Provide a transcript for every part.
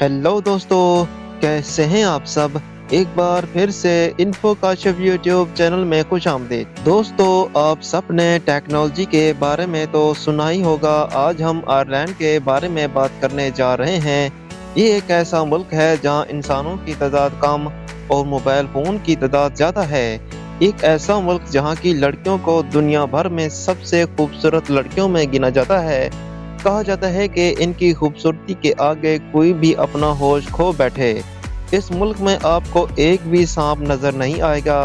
Hello दोस्तों, कैसे हैं आप सब। एक बार फिर से इन्फो काशिफ यूट्यूब चैनल में खुश आमदीद। दोस्तों, आप सब ने टेक्नोलॉजी के बारे में तो सुना ही होगा। आज हम आयरलैंड के बारे में बात करने जा रहे हैं। ये एक ऐसा मुल्क है जहां इंसानों की तादाद कम और मोबाइल फ़ोन की तादाद ज़्यादा है। एक ऐसा मुल्क जहां की लड़कियों को दुनिया भर में सबसे खूबसूरत लड़कियों में गिना जाता है। कहा जाता है कि इनकी खूबसूरती के आगे कोई भी अपना होश खो बैठे। इस मुल्क में आपको एक भी सांप नजर नहीं आएगा।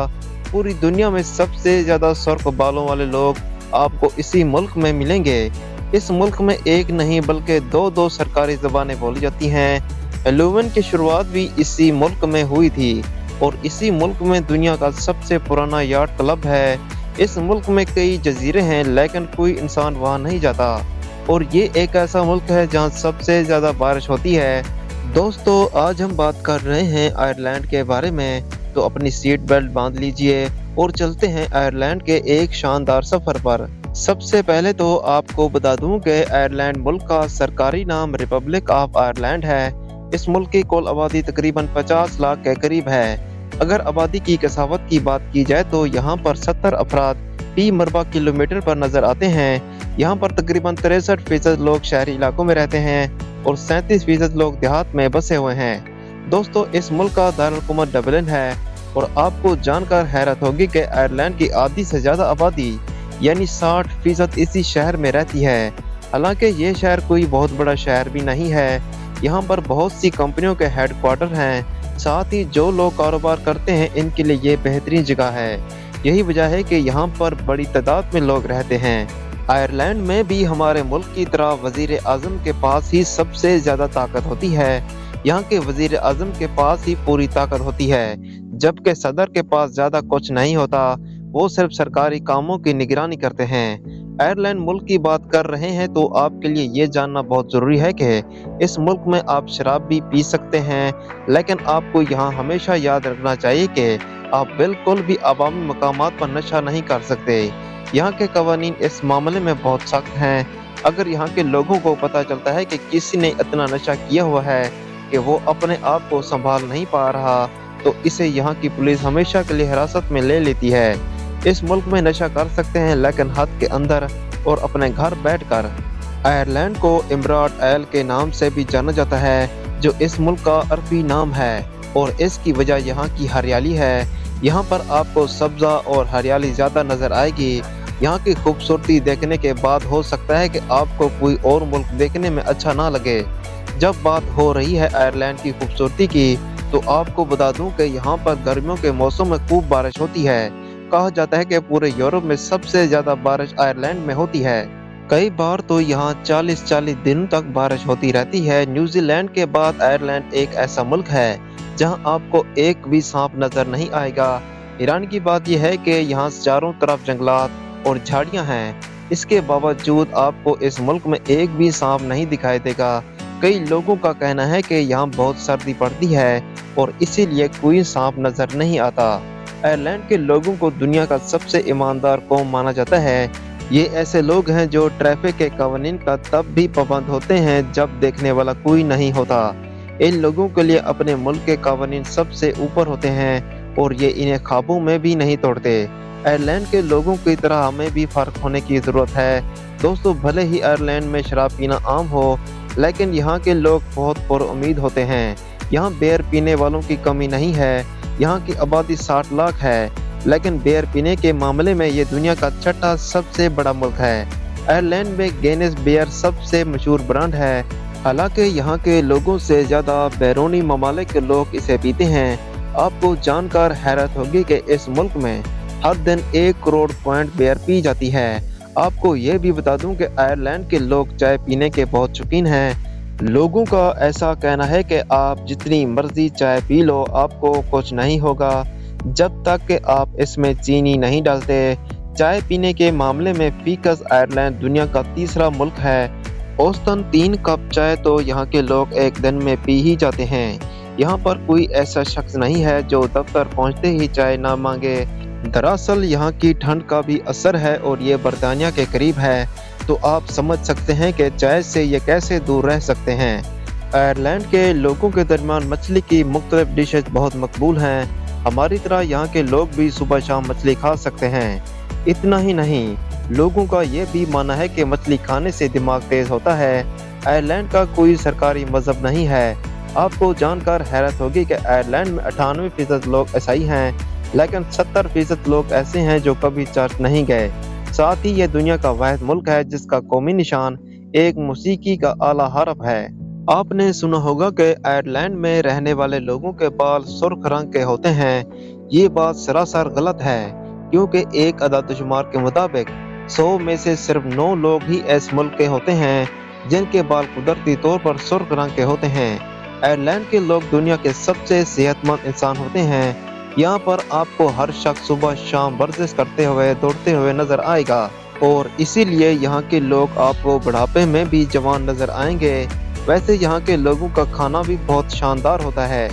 पूरी दुनिया में सबसे ज्यादा सुर्ख बालों वाले लोग आपको इसी मुल्क में मिलेंगे। इस मुल्क में एक नहीं बल्कि दो सरकारी ज़बानें बोली जाती हैं। हेलोविन की शुरुआत भी इसी मुल्क में हुई थी और इसी मुल्क में दुनिया का सबसे पुराना याट क्लब है। इस मुल्क में कई जजीरे हैं लेकिन कोई इंसान वहाँ नहीं जाता और ये एक ऐसा मुल्क है जहाँ सबसे ज़्यादा बारिश होती है। दोस्तों, आज हम बात कर रहे हैं आयरलैंड के बारे में, तो अपनी सीट बेल्ट बांध लीजिए और चलते हैं आयरलैंड के एक शानदार सफ़र पर। सबसे पहले तो आपको बता दूं कि आयरलैंड मुल्क का सरकारी नाम रिपब्लिक ऑफ आयरलैंड है। इस मुल्क की कुल आबादी तकरीबन 50 लाख के करीब है। अगर आबादी की कसावत की बात की जाए तो यहाँ पर 70 अफराद फी मरबा किलोमीटर पर नजर आते हैं। यहाँ पर तकरीबन 63% लोग शहरी इलाकों में रहते हैं और 37% लोग देहात में बसे हुए हैं। दोस्तों, इस मुल्क का दारुल-हुकूमत डबलिन है और आपको जानकर हैरत होगी कि आयरलैंड की आधी से ज़्यादा आबादी यानी 60% इसी शहर में रहती है। हालांकि ये शहर कोई बहुत बड़ा शहर भी नहीं है। यहाँ पर बहुत सी कंपनियों के हेडक्वार्टर हैं। साथ ही जो लोग कारोबार करते हैं इनके लिए ये बेहतरीन जगह है। यही वजह है कि यहाँ पर बड़ी तादाद में लोग रहते हैं। आयरलैंड में भी हमारे मुल्क की तरह वजीर आज़म के पास ही सबसे ज़्यादा ताकत होती है। यहाँ के वजीर आज़म के पास ही पूरी ताकत होती है, जबकि सदर के पास ज़्यादा कुछ नहीं होता। वो सिर्फ सरकारी कामों की निगरानी करते हैं। आयरलैंड मुल्क की बात कर रहे हैं तो आपके लिए ये जानना बहुत ज़रूरी है कि इस मुल्क में आप शराब भी पी सकते हैं, लेकिन आपको यहाँ हमेशा याद रखना चाहिए कि आप बिल्कुल भी अवामी मकामात पर नशा नहीं कर सकते। यहाँ के कवानीन इस मामले में बहुत सख्त हैं। अगर यहाँ के लोगों को पता चलता है कि किसी ने इतना नशा किया हुआ है कि वो अपने आप को संभाल नहीं पा रहा, तो इसे यहाँ की पुलिस हमेशा के लिए हिरासत में ले लेती है। इस मुल्क में नशा कर सकते हैं लेकिन हद के अंदर और अपने घर बैठकर। आयरलैंड को इमरात एल के नाम से भी जाना जाता है, जो इस मुल्क का अरबी नाम है और इसकी वजह यहाँ की हरियाली है। यहाँ पर आपको सब्जा और हरियाली ज़्यादा नज़र आएगी। यहाँ की खूबसूरती देखने के बाद हो सकता है कि आपको कोई और मुल्क देखने में अच्छा ना लगे। जब बात हो रही है आयरलैंड की खूबसूरती की, तो आपको बता दूं कि यहाँ पर गर्मियों के मौसम में खूब बारिश होती है। कहा जाता है कि पूरे यूरोप में सबसे ज़्यादा बारिश आयरलैंड में होती है। कई बार तो यहाँ 40-40 दिनों तक बारिश होती रहती है। न्यूजीलैंड के बाद आयरलैंड एक ऐसा मुल्क है जहां आपको एक भी सांप नजर नहीं आएगा। हैरानी की बात यह है कि यहाँ चारों तरफ जंगलात और झाड़ियां हैं। इसके बावजूद आपको इस मुल्क में एक भी सांप नहीं दिखाई देगा। कई लोगों का कहना है कि यहाँ बहुत सर्दी पड़ती है और इसीलिए कोई सांप नजर नहीं आता। आयरलैंड के लोगों को दुनिया का सबसे ईमानदार कौम माना जाता है। ये ऐसे लोग हैं जो ट्रैफिक के कानून का तब भी पाबंद होते हैं जब देखने वाला कोई नहीं होता। इन लोगों के लिए अपने मुल्क के कानून सबसे ऊपर होते हैं और ये इन्हें ख्वाबों में भी नहीं तोड़ते। आयरलैंड के लोगों की तरह हमें भी फर्क होने की ज़रूरत है। दोस्तों, भले ही आयरलैंड में शराब पीना आम हो, लेकिन यहाँ के लोग बहुत पुरुम्मीद होते हैं। यहाँ बियर पीने वालों की कमी नहीं है। यहाँ की आबादी 60 लाख है, लेकिन बियर पीने के मामले में ये दुनिया का छठा सबसे बड़ा मुल्क है। आयरलैंड में गिनेस बियर सबसे मशहूर ब्रांड है। हालांकि यहाँ के लोगों से ज़्यादा बैरूनी ममालिक के लोग इसे पीते हैं। आपको जानकर हैरत होगी कि इस मुल्क में हर दिन 1 करोड़ पॉइंट बियर पी जाती है। आपको ये भी बता दूं कि आयरलैंड के लोग चाय पीने के बहुत शौकीन हैं। लोगों का ऐसा कहना है कि आप जितनी मर्जी चाय पी लो, आपको कुछ नहीं होगा जब तक कि आप इसमें चीनी नहीं डालते। चाय पीने के मामले में फीकस आयरलैंड दुनिया का तीसरा मुल्क है। औसतन 3 कप चाय तो यहाँ के लोग एक दिन में पी ही जाते हैं। यहाँ पर कोई ऐसा शख्स नहीं है जो दफ्तर पहुँचते ही चाय ना मांगे। दरअसल यहाँ की ठंड का भी असर है और ये बरतानिया के करीब है, तो आप समझ सकते हैं कि चाय से ये कैसे दूर रह सकते हैं। आयरलैंड के लोगों के दरमियान मछली की मुख्तलिफ डिशेज बहुत मकबूल हैं। हमारी तरह यहाँ के लोग भी सुबह शाम मछली खा सकते हैं। इतना ही नहीं, लोगों का ये भी मानना है कि मछली खाने से दिमाग तेज होता है। आयरलैंड का कोई सरकारी मजहब नहीं है। आपको जानकर हैरत होगी कि आयरलैंड में 98% लोग ईसाई हैं, लेकिन 70% लोग ऐसे हैं जो कभी चर्च नहीं गए। साथ ही ये दुनिया का वाहिद मुल्क है जिसका कौमी निशान एक मौसीकी का आला हरफ है। आपने सुना होगा कि आयरलैंड में रहने वाले लोगों के बाल सुर्ख रंग के होते हैं। ये बात सरासर गलत है, क्योंकि एक अदाद-ओ-शुमार के मुताबिक 100 में से सिर्फ 9 लोग ही इस मुल्क के होते हैं जिनके बाल कुदरती तौर पर सुर्ख रंग के होते हैं। आयरलैंड के लोग दुनिया के सबसे सेहतमंद इंसान होते हैं। यहाँ पर आपको हर शख्स सुबह शाम वर्जिश करते हुए दौड़ते हुए नजर आएगा, और इसीलिए यहाँ के लोग आपको बुढ़ापे में भी जवान नजर आएंगे। वैसे यहाँ के लोगों का खाना भी बहुत शानदार होता है।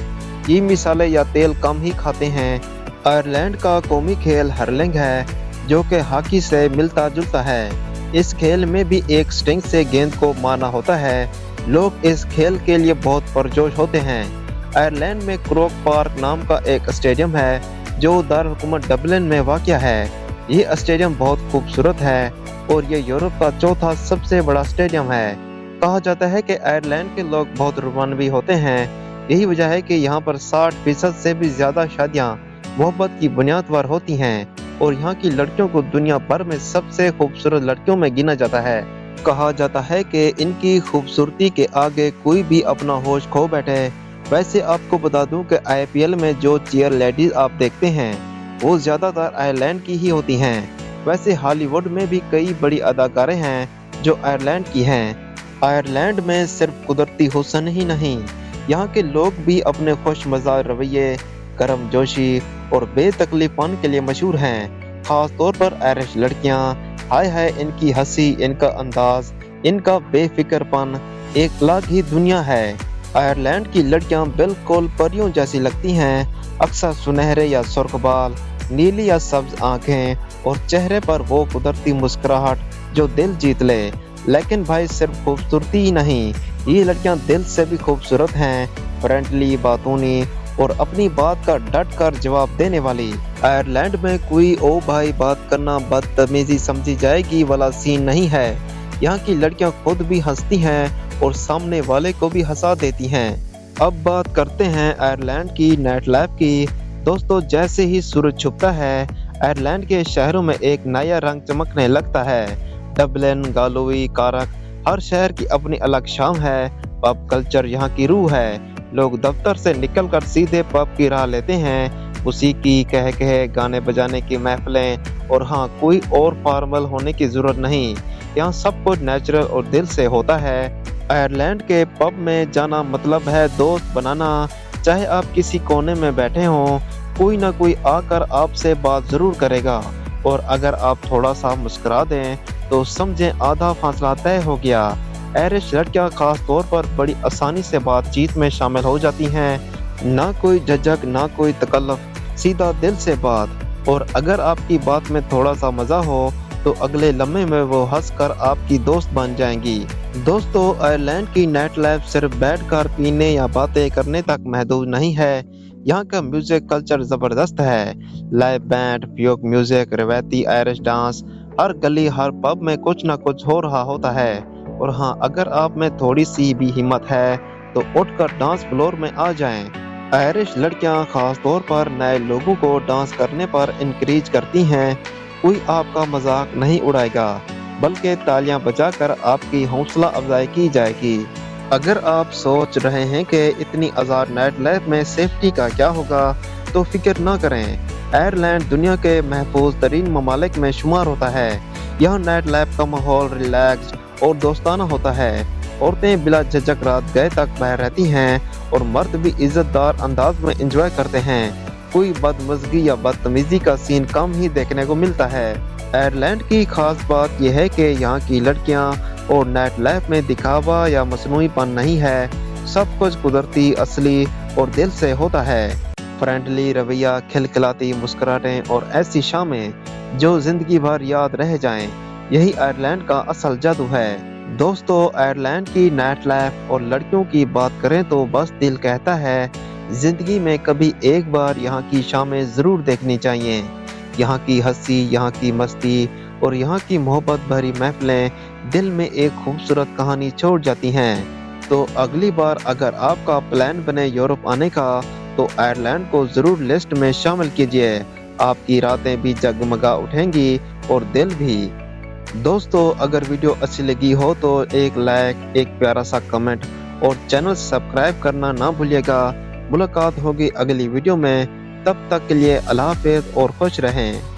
ये मिसाले या तेल कम ही खाते हैं। आयरलैंड का कौमी खेल हर्लिंग है, जो कि हॉकी से मिलता जुलता है। इस खेल में भी एक स्टिंग से गेंद को मारना होता है। लोग इस खेल के लिए बहुत पुरजोश होते हैं। आयरलैंड में क्रोक पार्क नाम का एक स्टेडियम है जो दारुल-हुकूमत डबलिन में वाक़या है। ये स्टेडियम बहुत खूबसूरत है और ये यूरोप का चौथा सबसे बड़ा स्टेडियम है। कहा जाता है कि आयरलैंड के लोग बहुत रोमानवी होते हैं। यही वजह है कि यहाँ पर 60% से भी ज्यादा शादियाँ मोहब्बत की बुनियाद पर होती हैं, और यहाँ की लड़कियों को दुनिया भर में सबसे खूबसूरत लड़कियों में गिना जाता है। कहा जाता है कि इनकी खूबसूरती के आगे कोई भी अपना होश खो बैठे। वैसे आपको बता दूं कि IPL में जो चीयर लेडीज आप देखते हैं वो ज्यादातर आयरलैंड की ही होती हैं। वैसे हॉलीवुड में भी कई बड़ी अदाकारें हैं जो आयरलैंड की हैं। आयरलैंड में सिर्फ कुदरती हुस्न ही नहीं, यहाँ के लोग भी अपने खुश मिजाज रवैये, गर्म जोशी और बेतकलीफपन के लिए मशहूर हैं। खास तौर पर आयरिश लड़कियाँ, हाय हाय इनकी हंसी, इनका अंदाज, इनका बेफिक्रपन एक अलग ही दुनिया है। आयरलैंड की लड़कियाँ बिल्कुल परियों जैसी लगती हैं। अक्सर सुनहरे या सुर्ख बाल, नीली या सब्ज आंखें और चेहरे पर वो कुदरती मुस्कुराहट जो दिल जीत ले। लेकिन भाई सिर्फ खूबसूरती ही नहीं, ये लड़कियां दिल से भी खूबसूरत हैं। फ्रेंडली, बातूनी और अपनी बात का डट कर जवाब देने वाली। आयरलैंड में कोई ओ भाई बात करना बदतमीजी समझी जाएगी वाला सीन नहीं है। यहाँ की लड़कियां खुद भी हंसती हैं और सामने वाले को भी हंसा देती हैं। अब बात करते हैं आयरलैंड की नाइट लाइफ की। दोस्तों, जैसे ही सूरज छुपता है आयरलैंड के शहरों में एक नया रंग चमकने लगता है। डबलिन, गालोई, कारक, हर शहर की अपनी अलग शाम है। पब कल्चर यहाँ की रूह है। लोग दफ्तर से निकलकर सीधे पब की राह लेते हैं। मौसीकी, कह कहे, गाने बजाने की महफिलें, और हाँ, कोई और फॉर्मल होने की जरूरत नहीं। यहाँ सब कुछ नेचुरल और दिल से होता है। आयरलैंड के पब में जाना मतलब है दोस्त बनाना। चाहे आप किसी कोने में बैठे हों, कोई ना कोई आकर आपसे बात जरूर करेगा, और अगर आप थोड़ा सा मुस्कुरा दें तो समझें आधा फासला तय हो गया। आयरिश लड़कियां खास तौर पर बड़ी आसानी से बातचीत में शामिल हो जाती हैं। ना कोई झिझक, ना कोई तकल्लुफ, सीधा दिल से बात। और अगर आपकी बात में थोड़ा सा मजा हो तो अगले लम्हे में वो हंसकर आपकी दोस्त बन जाएंगी। दोस्तों, आयरलैंड की नाइट लाइफ सिर्फ बैठकर पीने या बातें करने तक महदूद नहीं है। यहाँ का म्यूजिक कल्चर जबरदस्त है। लाइव बैंड, फ्यूक म्यूजिक, रवायती आयरिश डांस, हर गली हर पब में कुछ ना कुछ हो रहा होता है। और हाँ, अगर आप में थोड़ी सी भी हिम्मत है तो उठकर डांस फ्लोर में आ जाएं। आयरिश लड़कियां खास तौर पर नए लोगों को डांस करने पर इनकरेज करती हैं। कोई आपका मजाक नहीं उड़ाएगा, बल्कि तालियां बजाकर आपकी हौसला अफजाई की जाएगी। अगर आप सोच रहे हैं कि इतनी आज़ाद नाइट लाइफ में सेफ्टी का क्या होगा, तो फिक्र ना करें। आयरलैंड दुनिया के महफूज तरीन ममालिक में शुमार होता है। यहाँ नाइट लाइफ का माहौल रिलैक्स और दोस्ताना होता है। औरतें बिला झिझक रात गए तक बाहर रहती हैं, और मर्द भी इज्जतदार अंदाज में एंजॉय करते हैं। कोई बदमज़गी या बदतमीजी का सीन कम ही देखने को मिलता है। आयरलैंड की खास बात यह है कि यहाँ की लड़कियाँ और नाइट लाइफ में दिखावा या मसनूईपन नहीं है। सब कुछ कुदरती, असली और दिल से होता है। फ्रेंडली रवैया, खिलखिलाती मुस्कुराहटें और ऐसी शामें जो जिंदगी भर याद रह जाएं, यही आयरलैंड का असल जादू है। दोस्तों आयरलैंड की नाइट लाइफ और लड़कियों की बात करें तो बस दिल कहता है जिंदगी में कभी एक बार यहाँ की शामें ज़रूर देखनी चाहिए। यहाँ की हंसी, यहाँ की मस्ती और यहाँ की मोहब्बत भरी महफिलें दिल में एक खूबसूरत कहानी छोड़ जाती हैं। तो अगली बार अगर आपका प्लान बने यूरोप आने का तो आयरलैंड को ज़रूर लिस्ट में शामिल कीजिए। आपकी रातें भी जगमगा उठेंगी और दिल भी। दोस्तों अगर वीडियो अच्छी लगी हो तो एक लाइक, एक प्यारा सा कमेंट और चैनल सब्सक्राइब करना ना भूलिएगा। मुलाकात होगी अगली वीडियो में, तब तक के लिए अल्लाह हाफ़िज़ और खुश रहें।